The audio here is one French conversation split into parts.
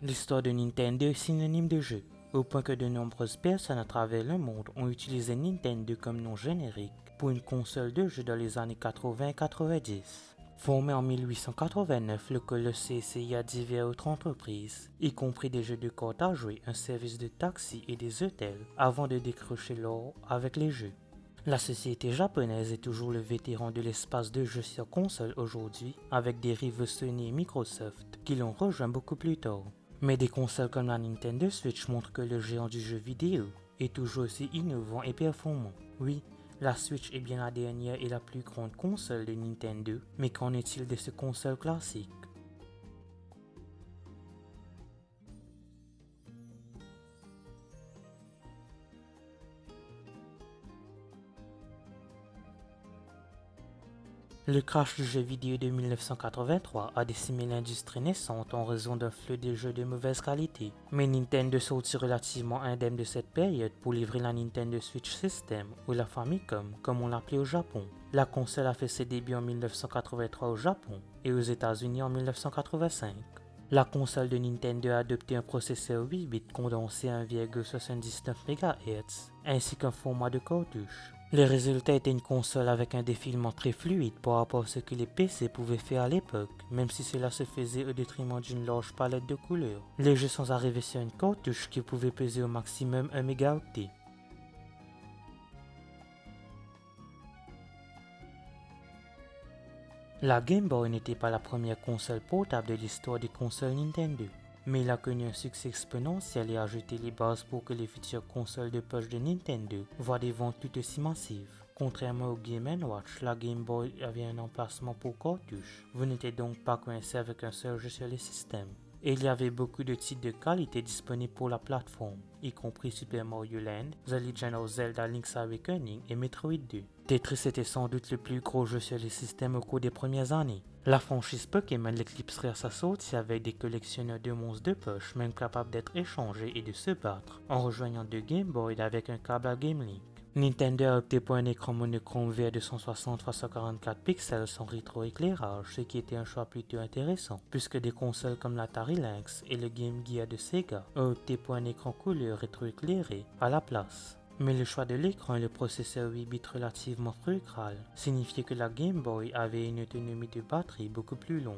L'histoire de Nintendo est synonyme de jeu, au point que de nombreuses personnes à travers le monde ont utilisé Nintendo comme nom générique pour une console de jeu dans les années 80 et 90. Formé en 1889, le Colosse essaya diverses autres entreprises, y compris des jeux de cartes à jouer, un service de taxi et des hôtels, avant de décrocher l'or avec les jeux. La société japonaise est toujours le vétéran de l'espace de jeux sur console aujourd'hui, avec des rivaux Sony et Microsoft qui l'ont rejoint beaucoup plus tard. Mais des consoles comme la Nintendo Switch montrent que le géant du jeu vidéo est toujours aussi innovant et performant. Oui, la Switch est bien la dernière et la plus grande console de Nintendo, mais qu'en est-il de ce console classique? Le crash du jeu vidéo de 1983 a décimé l'industrie naissante en raison d'un flux de jeux de mauvaise qualité. Mais Nintendo sortit relativement indemne de cette période pour livrer la Nintendo Switch System, ou la Famicom, comme on l'appelait au Japon. La console a fait ses débuts en 1983 au Japon et aux États-Unis en 1985. La console de Nintendo a adopté un processeur 8 bits condensé à 1,79 MHz, ainsi qu'un format de cartouche. Le résultat était une console avec un défilement très fluide par rapport à ce que les PC pouvaient faire à l'époque, même si cela se faisait au détriment d'une large palette de couleurs. Les jeux sont arrivés sur une cartouche qui pouvait peser au maximum 1 mégaoctet. La Game Boy n'était pas la première console portable de l'histoire des consoles Nintendo, mais il a connu un succès exponentiel et a jeté les bases pour que les futures consoles de poche de Nintendo voient des ventes tout aussi massives. Contrairement au Game & Watch, la Game Boy avait un emplacement pour cartouche. Vous n'étiez donc pas coincé avec un seul jeu sur le système. Et il y avait beaucoup de titres de qualité disponibles pour la plateforme, y compris Super Mario Land, The Legend of Zelda Link's Awakening et Metroid 2. Tetris était sans doute le plus gros jeu sur le système au cours des premières années. La franchise Pokémon l'éclipserait à sa sortie avec des collectionneurs de monstres de poche même capables d'être échangés et de se battre, en rejoignant deux Game Boy avec un câble à Game Link. Nintendo a opté pour un écran monochrome vert de 160 x 144 pixels sans rétroéclairage, ce qui était un choix plutôt intéressant, puisque des consoles comme l'Atari Lynx et le Game Gear de Sega ont opté pour un écran couleur rétroéclairé à la place. Mais le choix de l'écran et le processeur 8 bits relativement frugal signifiait que la Game Boy avait une autonomie de batterie beaucoup plus longue.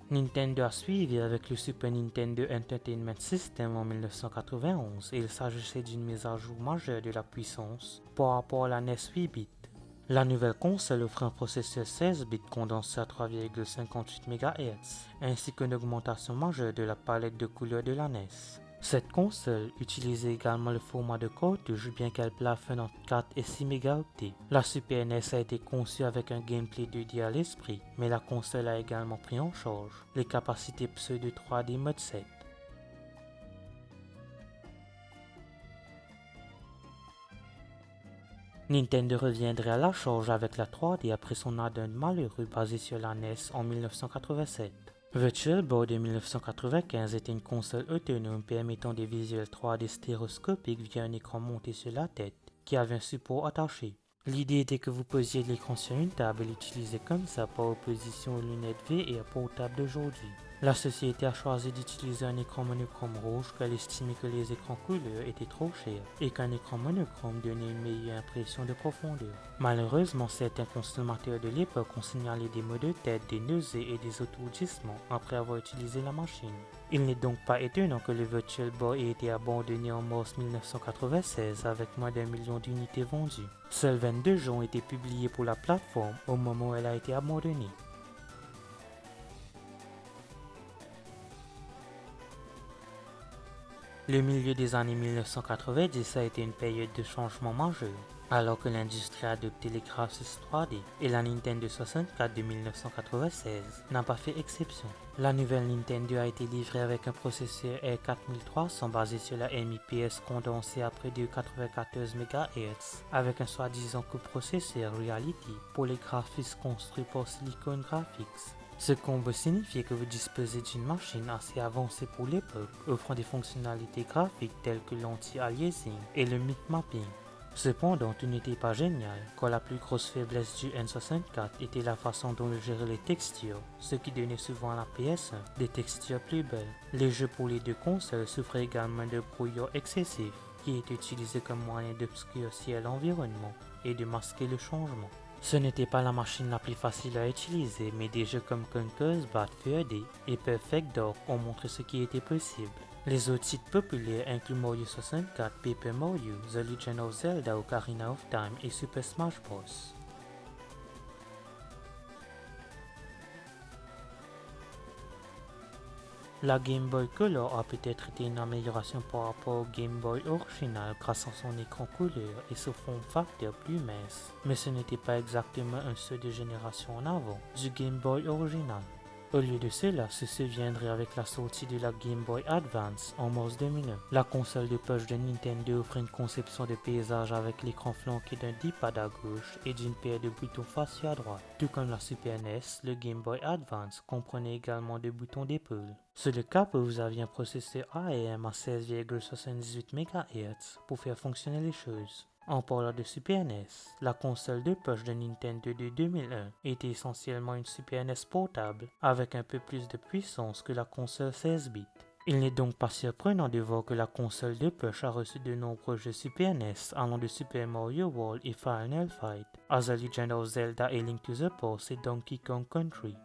Nintendo a suivi avec le Super Nintendo Entertainment System en 1991 et il s'agissait d'une mise à jour majeure de la puissance par rapport à la NES 8 bits. La nouvelle console offre un processeur 16 bits condensé à 3,58 MHz, ainsi qu'une augmentation majeure de la palette de couleurs de la NES. Cette console utilisait également le format de cartouche bien qu'elle plafonne entre 4 et 6 mégaoctets. La Super NES a été conçue avec un gameplay 2D à l'esprit, mais la console a également pris en charge les capacités pseudo 3D Mode 7. Nintendo reviendrait à la charge avec la 3D après son add-on malheureux basé sur la NES en 1987. Virtual Boy de 1995 était une console autonome permettant des visuels 3D stéréoscopiques via un écran monté sur la tête qui avait un support attaché. L'idée était que vous posiez l'écran sur une table et l'utilisez comme ça par opposition aux lunettes VR portables d'aujourd'hui. La société a choisi d'utiliser un écran monochrome rouge car elle estimait que les écrans couleurs étaient trop chers et qu'un écran monochrome donnait une meilleure impression de profondeur. Malheureusement, certains consommateurs de l'époque ont signalé des maux de tête, des nausées et des étourdissements après avoir utilisé la machine. Il n'est donc pas étonnant que le Virtual Boy ait été abandonné en mars 1996 avec moins d'1 million d'unités vendues. Seuls 22 jeux ont été publiés pour la plateforme au moment où elle a été abandonnée. Le milieu des années 1990 a été une période de changement majeur, alors que l'industrie a adopté les graphismes 3D et la Nintendo 64 de 1996 n'a pas fait exception. La nouvelle Nintendo a été livrée avec un processeur R4300 basé sur la MIPS condensée à près de 94 MHz, avec un soi-disant coprocesseur Reality pour les graphismes construits par Silicon Graphics. Ce combo signifiait que vous disposez d'une machine assez avancée pour l'époque, offrant des fonctionnalités graphiques telles que l'anti-aliasing et le mip mapping. Cependant, tout n'était pas génial, car la plus grosse faiblesse du N64 était la façon dont il gérait les textures, ce qui donnait souvent à la PS1 des textures plus belles. Les jeux pour les deux consoles souffraient également de brouillard excessif, qui est utilisé comme moyen d'obscurcir l'environnement et de masquer le changement. Ce n'était pas la machine la plus facile à utiliser, mais des jeux comme Conker's Bad Fur Day et Perfect Dark ont montré ce qui était possible. Les autres titres populaires incluent Mario 64, Paper Mario, The Legend of Zelda Ocarina of Time et Super Smash Bros. La Game Boy Color a peut-être été une amélioration par rapport au Game Boy original grâce à son écran couleur et son form factor plus mince, mais ce n'était pas exactement un saut de génération en avant du Game Boy original. Au lieu de cela, ceci viendrait avec la sortie de la Game Boy Advance en mars 2001. La console de poche de Nintendo offre une conception de paysage avec l'écran flanqué d'un D-pad à gauche et d'une paire de boutons faciaux à droite. Tout comme la Super NES, le Game Boy Advance comprenait également des boutons d'épaule. Sur le capot, vous aviez un processeur ARM à 16,78 MHz pour faire fonctionner les choses. En parlant de Super NES, la console de poche de Nintendo de 2001 était essentiellement une Super NES portable avec un peu plus de puissance que la console 16 bits. Il n'est donc pas surprenant de voir que la console de poche a reçu de nombreux jeux Super NES allant de Super Mario World et Final Fight à The Legend of Zelda et Link to the Past et Donkey Kong Country.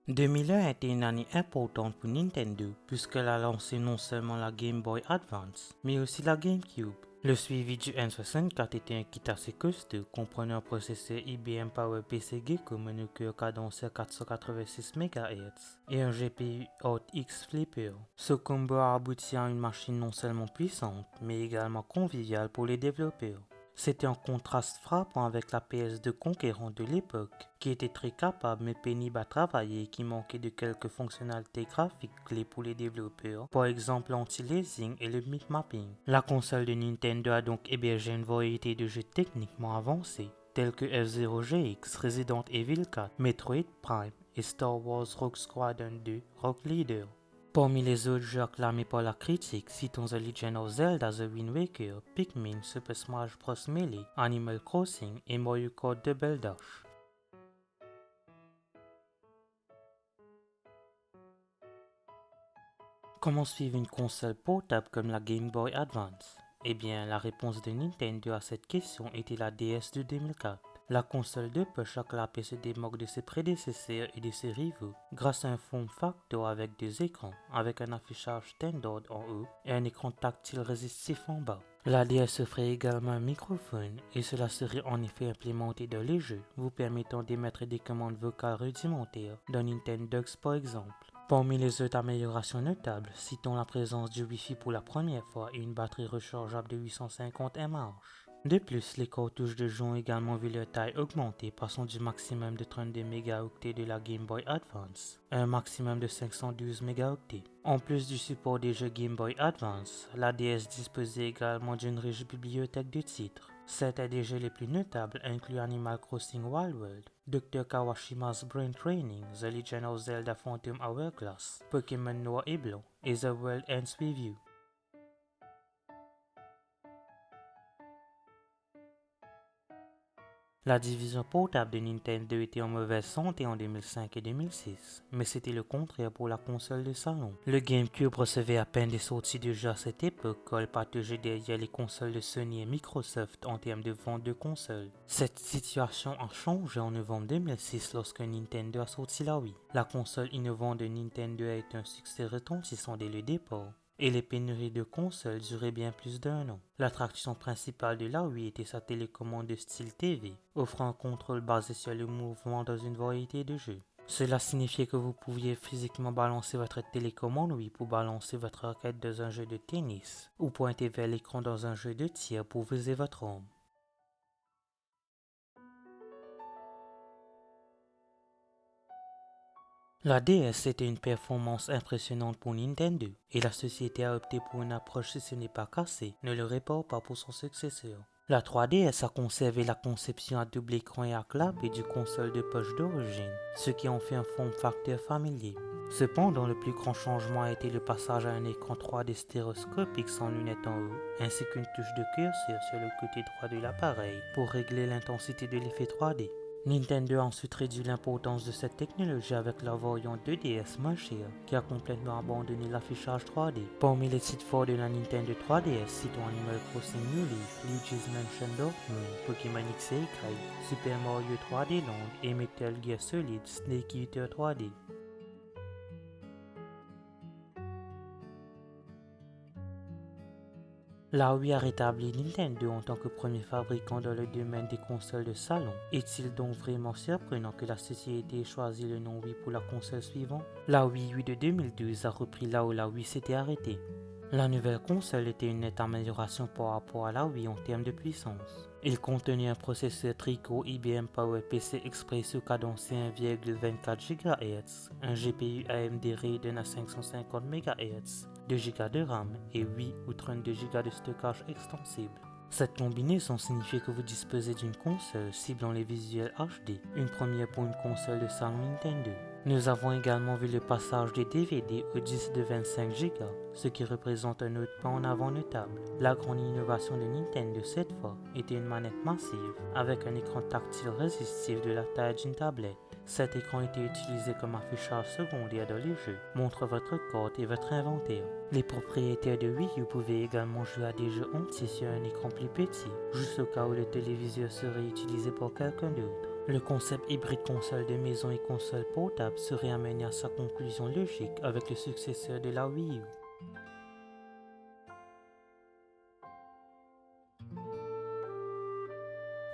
2001 a été une année importante pour Nintendo puisqu'elle a lancé non seulement la Game Boy Advance, mais aussi la GameCube. Le suivi du N64 était un kit assez costaud comprenant un processeur IBM PowerPC Gecko monocœur cadencé à 486 MHz et un GPU Hot-X Flipper. Ce combo a abouti à une machine non seulement puissante, mais également conviviale pour les développeurs. C'était en contraste frappant avec la PS2 conquérante de l'époque, qui était très capable mais pénible à travailler et qui manquait de quelques fonctionnalités graphiques clés pour les développeurs, par exemple l'anti-aliasing et le bitmapping. La console de Nintendo a donc hébergé une variété de jeux techniquement avancés, tels que F-Zero GX, Resident Evil 4, Metroid Prime et Star Wars Rogue Squadron 2 Rogue Leader. Parmi les autres jeux acclamés par la critique, citons The Legend of Zelda The Wind Waker, Pikmin, Super Smash Bros. Melee, Animal Crossing et Mario Kart Double Dash. Comment suivre une console portable comme la Game Boy Advance? Eh bien, la réponse de Nintendo à cette question était la DS de 2004. La console de poche a clapé se démarque de ses prédécesseurs et de ses rivaux grâce à un form factor avec deux écrans, avec un affichage standard en haut et un écran tactile résistif en bas. La DS offrait également un microphone et cela serait en effet implémenté dans les jeux, vous permettant d'émettre des commandes vocales rudimentaires dans Nintendox par exemple. Parmi les autres améliorations notables, citons la présence du Wi-Fi pour la première fois et une batterie rechargeable de 850 mAh. De plus, les cartouches de jeu ont également vu leur taille augmenter, passant du maximum de 32 mégaoctets de la Game Boy Advance à un maximum de 512 mégaoctets. En plus du support des jeux Game Boy Advance, la DS disposait également d'une riche bibliothèque de titres. Certains des jeux les plus notables incluent Animal Crossing Wild World, Dr. Kawashima's Brain Training, The Legend of Zelda Phantom Hourglass, Pokémon Noir et Blanc et The World Ends With You. La division portable de Nintendo était en mauvaise santé en 2005 et 2006, mais c'était le contraire pour la console de salon. Le GameCube recevait à peine des sorties de jeux à cette époque, car elle pataugeait derrière les consoles de Sony et Microsoft en termes de vente de consoles. Cette situation a changé en novembre 2006 lorsque Nintendo a sorti la Wii. La console innovante de Nintendo a été un succès retentissant dès le départ. Et les pénuries de consoles duraient bien plus d'un an. L'attraction principale de la Wii était sa télécommande de style TV, offrant un contrôle basé sur le mouvement dans une variété de jeux. Cela signifiait que vous pouviez physiquement balancer votre télécommande Wii pour balancer votre raquette dans un jeu de tennis, ou pointer vers l'écran dans un jeu de tir pour viser votre arme. La DS était une performance impressionnante pour Nintendo, et la société a opté pour une approche si ce n'est pas cassé, ne le répare pas pour son successeur. La 3DS a conservé la conception à double écran et à clapet du console de poche d'origine, ce qui en fait un form factor familier. Cependant, le plus grand changement a été le passage à un écran 3D stéréoscopique sans lunettes en haut, ainsi qu'une touche de curseur sur le côté droit de l'appareil pour régler l'intensité de l'effet 3D. Nintendo a ensuite réduit l'importance de cette technologie avec la variante 2DS moins chère, qui a complètement abandonné l'affichage 3D. Parmi les titres forts de la Nintendo 3DS, citons Animal Crossing New Leaf, Luigi's Mansion Dark Moon, Pokémon X et Y, Super Mario 3D Land et Metal Gear Solid Snake Eater 3D. La Wii a rétabli Nintendo en tant que premier fabricant dans le domaine des consoles de salon. Est-il donc vraiment surprenant que la société ait choisi le nom Wii pour la console suivante? La Wii U de 2012 a repris là où la Wii s'était arrêtée. La nouvelle console était une nette amélioration par rapport à la Wii en termes de puissance. Il contenait un processeur Trico IBM PowerPC Expresso cadencé 1,24 GHz, un GPU AMD Radeon à 550 MHz, 2 Go de RAM et 8 ou 32 Go de stockage extensible. Cette combinaison signifie que vous disposez d'une console ciblant les visuels HD, une première pour une console de salon Nintendo. Nous avons également vu le passage des DVD au disque de 25 Go, ce qui représente un autre pas en avant notable. La grande innovation de Nintendo cette fois était une manette massive, avec un écran tactile résistif de la taille d'une tablette. Cet écran était utilisé comme affichage secondaire dans les jeux, montre votre carte et votre inventaire. Les propriétaires de Wii U pouvaient également jouer à des jeux entiers sur un écran plus petit, juste au cas où le téléviseur serait utilisé par quelqu'un d'autre. Le concept hybride console de maison et console portable serait amené à sa conclusion logique avec le successeur de la Wii U.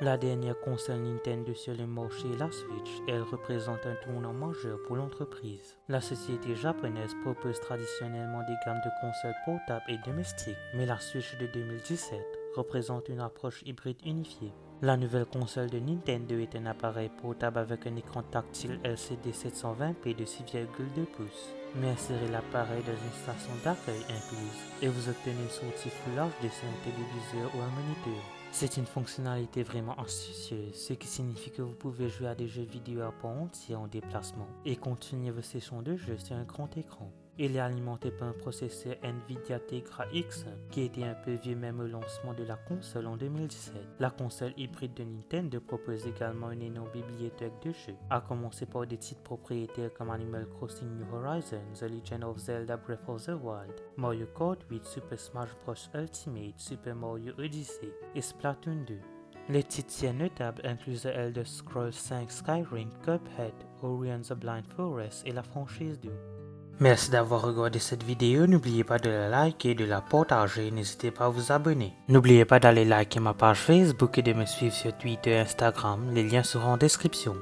La dernière console Nintendo sur le marché est la Switch, et elle représente un tournant majeur pour l'entreprise. La société japonaise propose traditionnellement des gammes de consoles portables et domestiques, mais la Switch de 2017 représente une approche hybride unifiée. La nouvelle console de Nintendo est un appareil portable avec un écran tactile LCD 720p de 6,2 pouces. Mais insérez l'appareil dans une station d'accueil incluse et vous obtenez une sortie Full HD sur un téléviseur ou un moniteur. C'est une fonctionnalité vraiment astucieuse, ce qui signifie que vous pouvez jouer à des jeux vidéo à part entière en déplacement et continuer vos sessions de jeu sur un grand écran. Il est alimenté par un processeur Nvidia Tegra X qui était un peu vieux même au lancement de la console en 2017. La console hybride de Nintendo propose également une énorme bibliothèque de jeux, à commencer par des titres propriétaires comme Animal Crossing New Horizons, The Legend of Zelda Breath of the Wild, Mario Kart 8, Super Smash Bros Ultimate, Super Mario Odyssey et Splatoon 2. Les titres si notables incluent The Elder Scrolls 5 Skyrim, Cuphead, Ori and the Blind Forest et la franchise Doom. Merci d'avoir regardé cette vidéo, n'oubliez pas de la liker et de la partager, n'hésitez pas à vous abonner. N'oubliez pas d'aller liker ma page Facebook et de me suivre sur Twitter et Instagram, les liens seront en description.